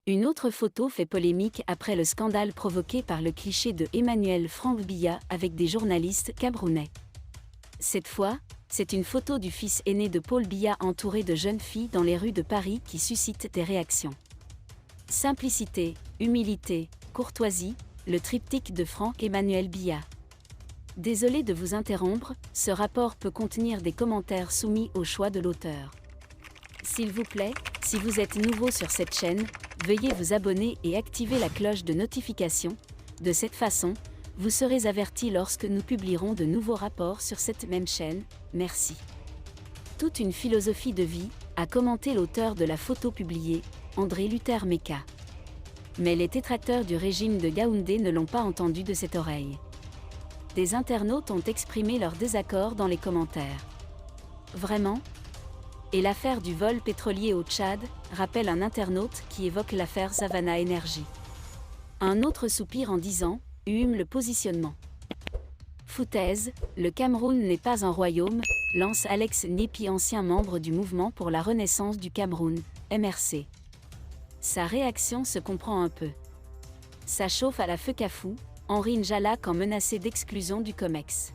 Une autre photo fait polémique après le scandale provoqué par le cliché de Emmanuel Franck Biya avec des journalistes camerounais. Cette fois, c'est une photo du fils aîné de Paul Biya entouré de jeunes filles dans les rues de Paris qui suscite des réactions. Simplicité, humilité, courtoisie, le triptyque de Franck Emmanuel Biya. Désolé de vous interrompre, ce rapport peut contenir des commentaires soumis au choix de l'auteur. S'il vous plaît, si vous êtes nouveau sur cette chaîne, veuillez vous abonner et activer la cloche de notification. De cette façon, vous serez averti lorsque nous publierons de nouveaux rapports sur cette même chaîne. Merci. Toute une philosophie de vie, a commenté l'auteur de la photo publiée, André Luther Meka. Mais les détracteurs du régime de Yaoundé ne l'ont pas entendu de cette oreille. Des internautes ont exprimé leur désaccord dans les commentaires. Vraiment ? Et l'affaire du vol pétrolier au Tchad, rappelle un internaute qui évoque l'affaire Savannah Energy. Un autre soupir en disant, le positionnement. Foutaise, le Cameroun n'est pas un royaume, lance Alex Nyepi, ancien membre du mouvement pour la renaissance du Cameroun, MRC. Sa réaction se comprend un peu. Ça chauffe à la Fekafou, Henri Njalak en menacé d'exclusion du COMEX.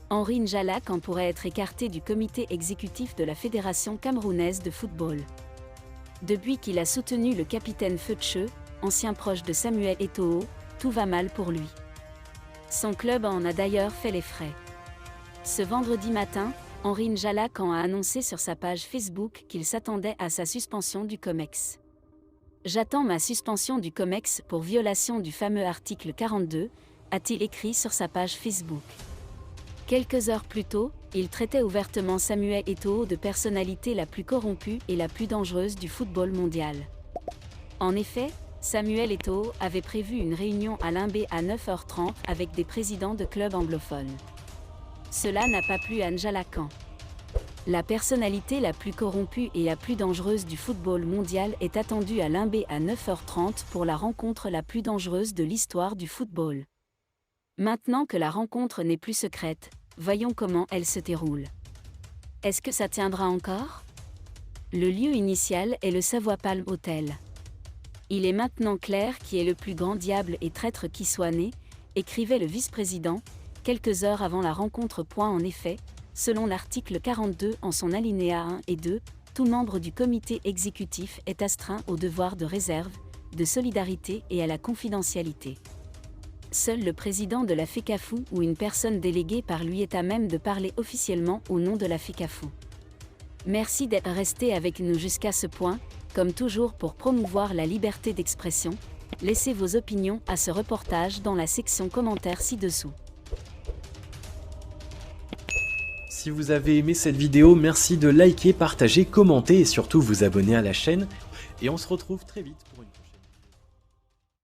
Henri Njalak pourrait être écarté du comité exécutif de la Fédération camerounaise de football. Depuis qu'il a soutenu le capitaine Feutsche, ancien proche de Samuel Eto'o, tout va mal pour lui. Son club en a d'ailleurs fait les frais. Ce vendredi matin, Henri Njalak a annoncé sur sa page Facebook qu'il s'attendait à sa suspension du COMEX. J'attends ma suspension du COMEX pour violation du fameux article 42, a-t-il écrit sur sa page Facebook. Quelques heures plus tôt, il traitait ouvertement Samuel Eto'o de personnalité la plus corrompue et la plus dangereuse du football mondial. En effet, Samuel Eto'o avait prévu une réunion à Limbé à 9h30 avec des présidents de clubs anglophones. Cela n'a pas plu à Njalakan. La personnalité la plus corrompue et la plus dangereuse du football mondial est attendue à Limbé à 9h30 pour la rencontre la plus dangereuse de l'histoire du football. Maintenant que la rencontre n'est plus secrète, voyons comment elle se déroule. Est-ce que ça tiendra encore ? Le lieu initial est le Savoy Palm Hotel. Il est maintenant clair qui est le plus grand diable et traître qui soit né, écrivait le vice-président, quelques heures avant la rencontre. En effet, selon l'article 42 en son alinéa 1 et 2, tout membre du comité exécutif est astreint au devoir de réserve, de solidarité et à la confidentialité. Seul le président de la Fekafou ou une personne déléguée par lui est à même de parler officiellement au nom de la Fekafou. Merci d'être resté avec nous jusqu'à ce point. Comme toujours pour promouvoir la liberté d'expression, laissez vos opinions à ce reportage dans la section commentaires ci-dessous. Si vous avez aimé cette vidéo, merci de liker, partager, commenter et surtout vous abonner à la chaîne. Et on se retrouve très vite.